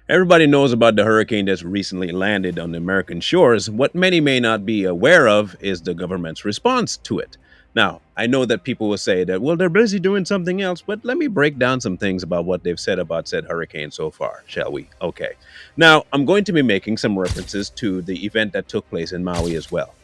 Everybody knows about the hurricane that's recently landed on the American shores. What many may not be aware of is the government's response to it. Now, I know that people will say that, well, they're busy doing something else, but let me break down some things about what they've said about said hurricane so far, shall we? Okay. Now, I'm going to be making some references to the event that took place in Maui as well.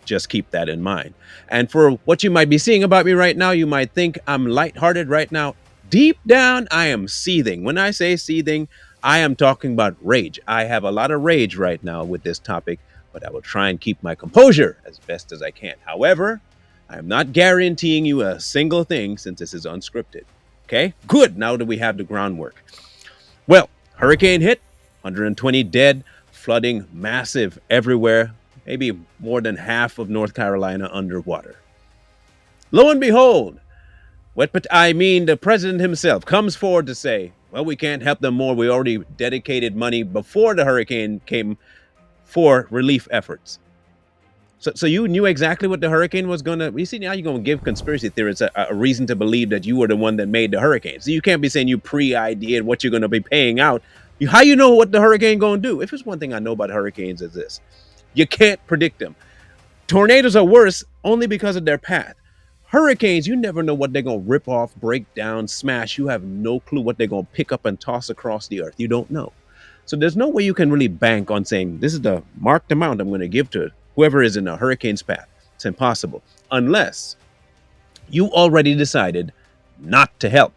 Just keep that in mind. And for what you might be seeing about me right now, you might think I'm lighthearted right now. Deep down, I am seething. When I say seething, I am talking about rage. I have a lot of rage right now with this topic, but I will try and keep my composure as best as I can. However, I am not guaranteeing you a single thing since this is unscripted. Okay? Good. Now that we have the groundwork. Well, hurricane hit, 120 dead, flooding massive everywhere, maybe more than half of North Carolina underwater. Lo and behold, the president himself comes forward to say, well, we can't help them more. We already dedicated money before the hurricane came for relief efforts. So you knew exactly what the hurricane was going to. You see, now you're going to give conspiracy theorists a reason to believe that you were the one that made the hurricane. So you can't be saying you pre-ideated what you're going to be paying out. How you know what the hurricane going to do? If it's one thing I know about hurricanes is this: you can't predict them. Tornadoes are worse only because of their path. Hurricanes, you never know what they're going to rip off, break down, smash. You have no clue what they're going to pick up and toss across the earth. You don't know. So there's no way you can really bank on saying this is the marked amount I'm going to give to whoever is in a hurricane's path. It's impossible unless you already decided not to help.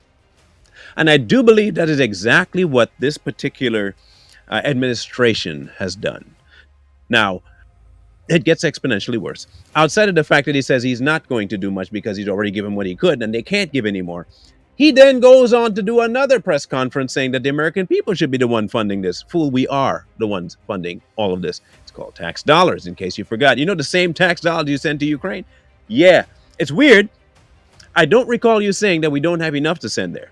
And I do believe that is exactly what this particular administration has done. Now, it gets exponentially worse. Outside of the fact that he says he's not going to do much because he's already given what he could and they can't give anymore, he then goes on to do another press conference saying that the American people should be the one funding this. Fool, we are the ones funding all of this. It's called tax dollars, in case you forgot. You know the same tax dollars you send to Ukraine? Yeah, it's weird. I don't recall you saying that we don't have enough to send there.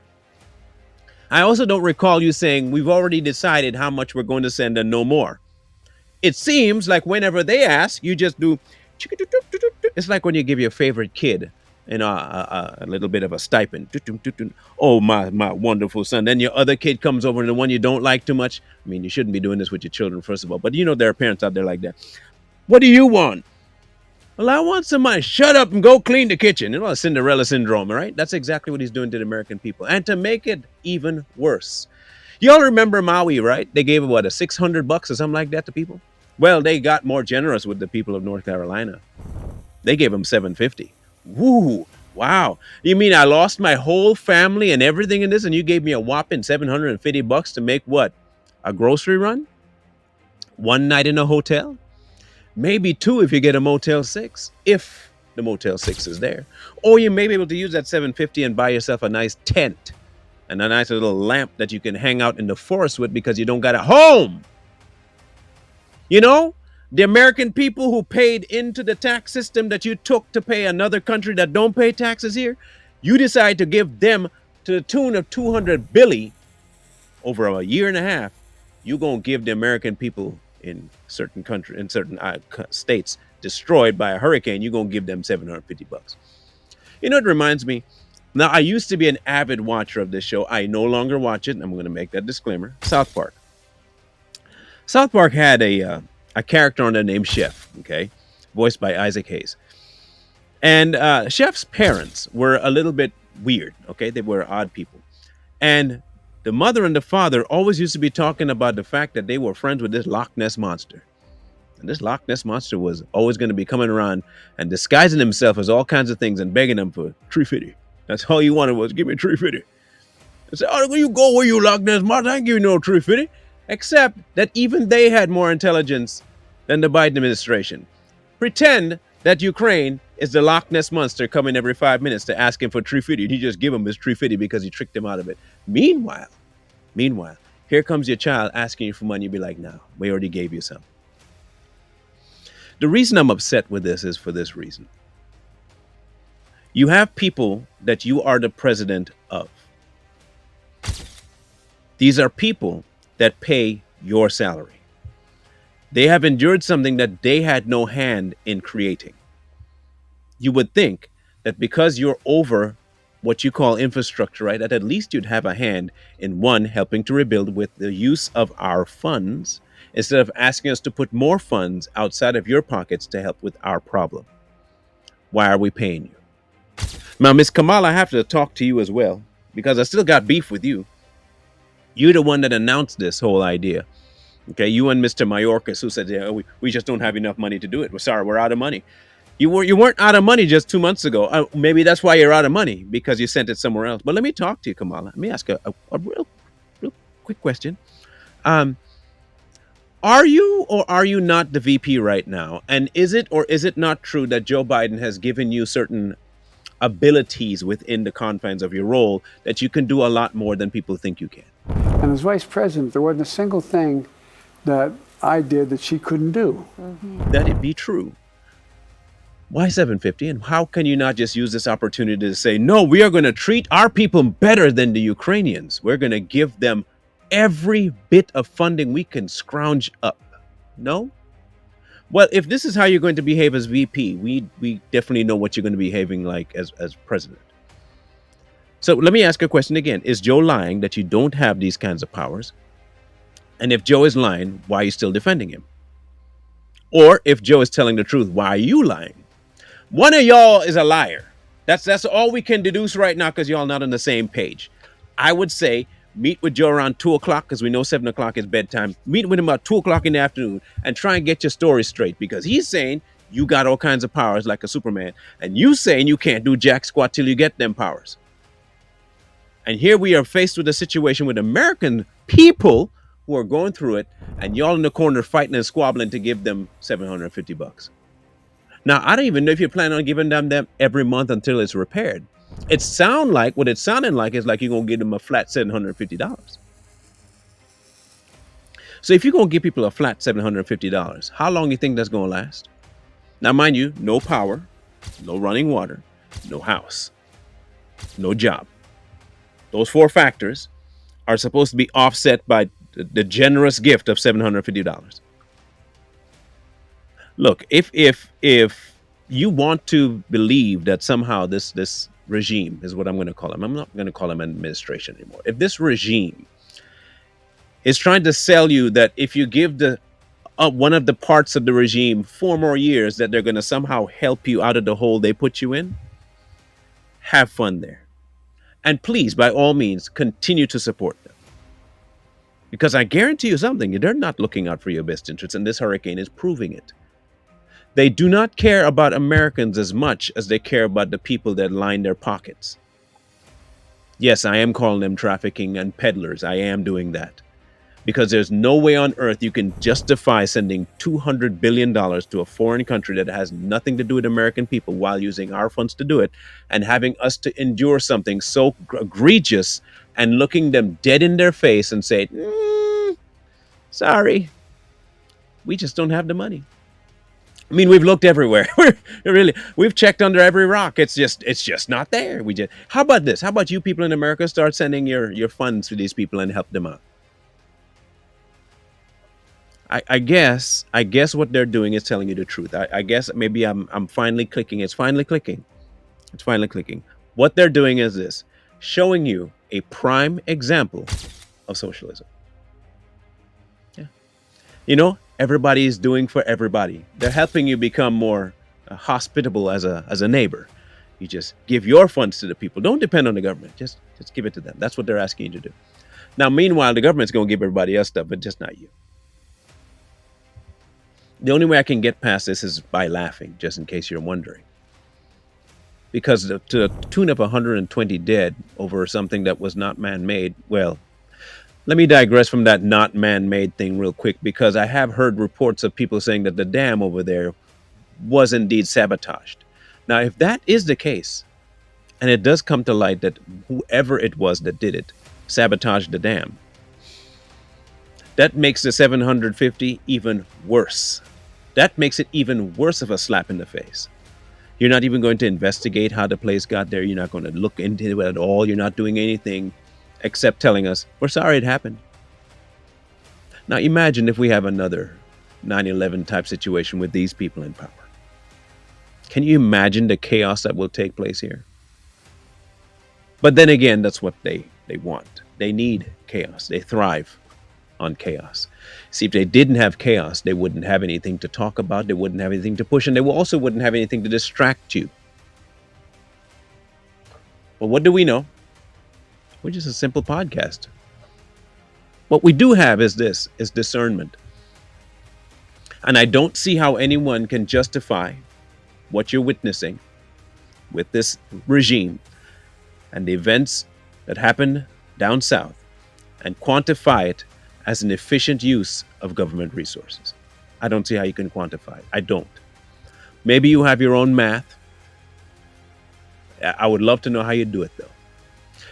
I also don't recall you saying we've already decided how much we're going to send and no more. It seems like whenever they ask, you just do. It's like when you give your favorite kid, a little bit of a stipend. Oh, my wonderful son. Then your other kid comes over and the one you don't like too much. I mean, you shouldn't be doing this with your children, first of all. But you know there are parents out there like that. What do you want? Well, I want some money. Shut up and go clean the kitchen. You know, Cinderella syndrome, right? That's exactly what he's doing to the American people. And to make it even worse, you all remember Maui, right? They gave what, a $600 or something like that to people. Well, they got more generous with the people of North Carolina. They gave them 750. Woo! Wow. You mean I lost my whole family and everything in this, and you gave me a whopping $750 to make what? A grocery run? One night in a hotel? Maybe two if you get a Motel 6, if the Motel 6 is there. Or you may be able to use that 750 and buy yourself a nice tent and a nice little lamp that you can hang out in the forest with because you don't got a home. You know, the American people who paid into the tax system that you took to pay another country that don't pay taxes here, you decide to give them to the tune of 200 billion over a year and a half. You're going to give the American people in certain countries, in certain states destroyed by a hurricane, you're going to give them $750. You know, it reminds me. Now, I used to be an avid watcher of this show. I no longer watch it. I'm going to make that disclaimer. South Park. South Park had a character on there named Chef, okay, voiced by Isaac Hayes. And Chef's parents were a little bit weird, okay? They were odd people. And the mother and the father always used to be talking about the fact that they were friends with this Loch Ness monster. And this Loch Ness monster was always going to be coming around and disguising himself as all kinds of things and begging them for $350. That's all he wanted was, give me $350. I said, oh, you go where you Loch Ness monster, I ain't give you no $350. Except that even they had more intelligence than the Biden administration. Pretend that Ukraine is the Loch Ness monster coming every 5 minutes to ask him for $350. And he just give him his $350 because he tricked him out of it. Meanwhile, here comes your child asking you for money. You be like, no, we already gave you some. The reason I'm upset with this is for this reason. You have people that you are the president of. These are people that pay your salary. They have endured something that they had no hand in creating. You would think that because you're over what you call infrastructure, right, that at least you'd have a hand in one, helping to rebuild with the use of our funds instead of asking us to put more funds outside of your pockets to help with our problem. Why are we paying you? Now, Miss Kamala, I have to talk to you as well because I still got beef with you. You're the one that announced this whole idea. Okay, you and Mr. Mayorkas, who said, yeah, we just don't have enough money to do it. We're sorry, we're out of money. You weren't out of money just 2 months ago. Maybe that's why you're out of money because you sent it somewhere else. But let me talk to you, Kamala. Let me ask a real quick question. Um, are you or are you not the VP right now? And is it or is it not true that Joe Biden has given you certain abilities within the confines of your role that you can do a lot more than people think you can? And as vice president, there wasn't a single thing that I did that she couldn't do. That it be true. Why 750? And how can you not just use this opportunity to say, no, we are going to treat our people better than the Ukrainians? We're going to give them every bit of funding we can scrounge up. No? Well, if this is how you're going to behave as VP, we definitely know what you're going to be behaving like as president. So let me ask a question again. Is Joe lying that you don't have these kinds of powers? And if Joe is lying, why are you still defending him? Or if Joe is telling the truth, why are you lying? One of y'all is a liar. That's all we can deduce right now because y'all not on the same page. I would say meet with Joe around 2 o'clock because we know 7 o'clock is bedtime. Meet with him about 2 o'clock in the afternoon and try and get your story straight because he's saying you got all kinds of powers like a Superman, and you saying you can't do jack squat till you get them powers. And here we are faced with a situation with American people who are going through it, and y'all in the corner fighting and squabbling to give them $750. Now, I don't even know if you plan on giving them every month until it's repaired. It sounding like is like you're going to give them a flat $750. So if you're going to give people a flat $750, how long do you think that's going to last? Now, mind you, no power, no running water, no house, no job. Those four factors are supposed to be offset by the generous gift of $750. Look, if you want to believe that somehow this regime is what I'm going to call him, I'm not going to call him administration anymore. If this regime is trying to sell you that if you give the one of the parts of the regime 4 more years, that they're going to somehow help you out of the hole they put you in, have fun there. And please, by all means, continue to support them. Because I guarantee you something, they're not looking out for your best interests, and this hurricane is proving it. They do not care about Americans as much as they care about the people that line their pockets. Yes, I am calling them trafficking and peddlers. I am doing that. Because there's no way on earth you can justify sending $200 billion to a foreign country that has nothing to do with American people while using our funds to do it, and having us to endure something so egregious and looking them dead in their face and say, sorry, we just don't have the money. I mean, we've looked everywhere. We've checked under every rock. It's just not there. How about this? How about you people in America start sending your funds to these people and help them out? I guess what they're doing is telling you the truth. I guess maybe I'm finally clicking. It's finally clicking. What they're doing is this, showing you a prime example of socialism. Yeah. Everybody is doing for everybody. They're helping you become more hospitable as a neighbor. You just give your funds to the people. Don't depend on the government. Just give it to them. That's what they're asking you to do. Now, meanwhile, the government's going to give everybody else stuff, but just not you. The only way I can get past this is by laughing, just in case you're wondering. Because to the tune of 120 dead over something that was not man-made, well, let me digress from that not man-made thing real quick, because I have heard reports of people saying that the dam over there was indeed sabotaged. Now, if that is the case, and it does come to light that whoever it was that did it sabotaged the dam, that makes the 750 even worse. That makes it even worse of a slap in the face. You're not even going to investigate how the place got there. You're not going to look into it at all. You're not doing anything except telling us, we're sorry it happened. Now imagine if we have another 9/11 type situation with these people in power. Can you imagine the chaos that will take place here? But then again, that's what they want. They need chaos. They thrive on chaos. See, if they didn't have chaos, they wouldn't have anything to talk about. They wouldn't have anything to push, and they also wouldn't have anything to distract you. But what do we know? We're just a simple podcast. What we do have is this: is discernment. And I don't see how anyone can justify what you're witnessing with this regime and the events that happen down south and quantify it as an efficient use of government resources. I don't see how you can quantify it. I don't. Maybe you have your own math. I would love to know how you do it though.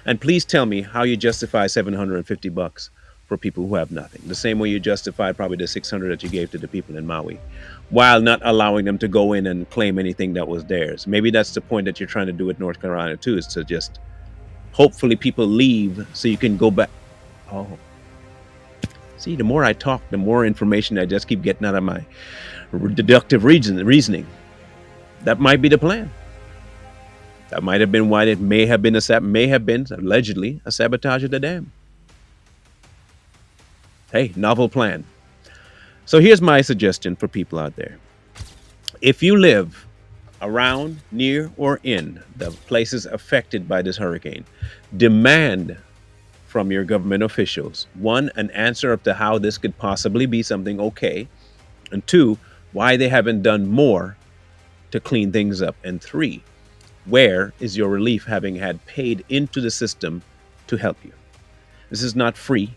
And please tell me how you justify $750 for people who have nothing. The same way you justify probably the 600 that you gave to the people in Maui, while not allowing them to go in and claim anything that was theirs. Maybe that's the point that you're trying to do with North Carolina too, is to just hopefully people leave so you can go back. Oh, see, the more I talk, the more information I just keep getting out of my deductive reasoning. That might be the plan. That might have been why it may have been allegedly a sabotage of the dam. Hey, novel plan. So here's my suggestion for people out there. If you live around, near, or in the places affected by this hurricane, demand from your government officials, one, an answer up to how this could possibly be something okay, and two, why they haven't done more to clean things up, and three, where is your relief having had paid into the system to help you? This is not free.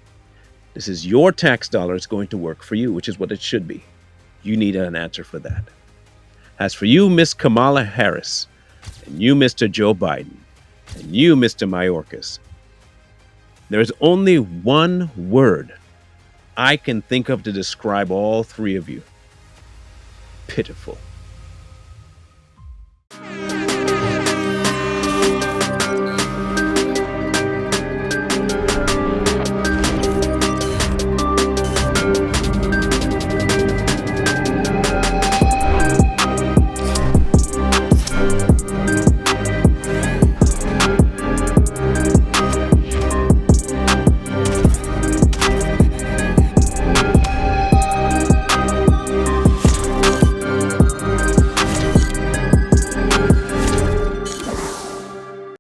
This is your tax dollars going to work for you, which is what it should be. You need an answer for that. As for you, Miss Kamala Harris, and you, Mr. Joe Biden, and you, Mr. Mayorkas, there's only one word I can think of to describe all three of you: pitiful.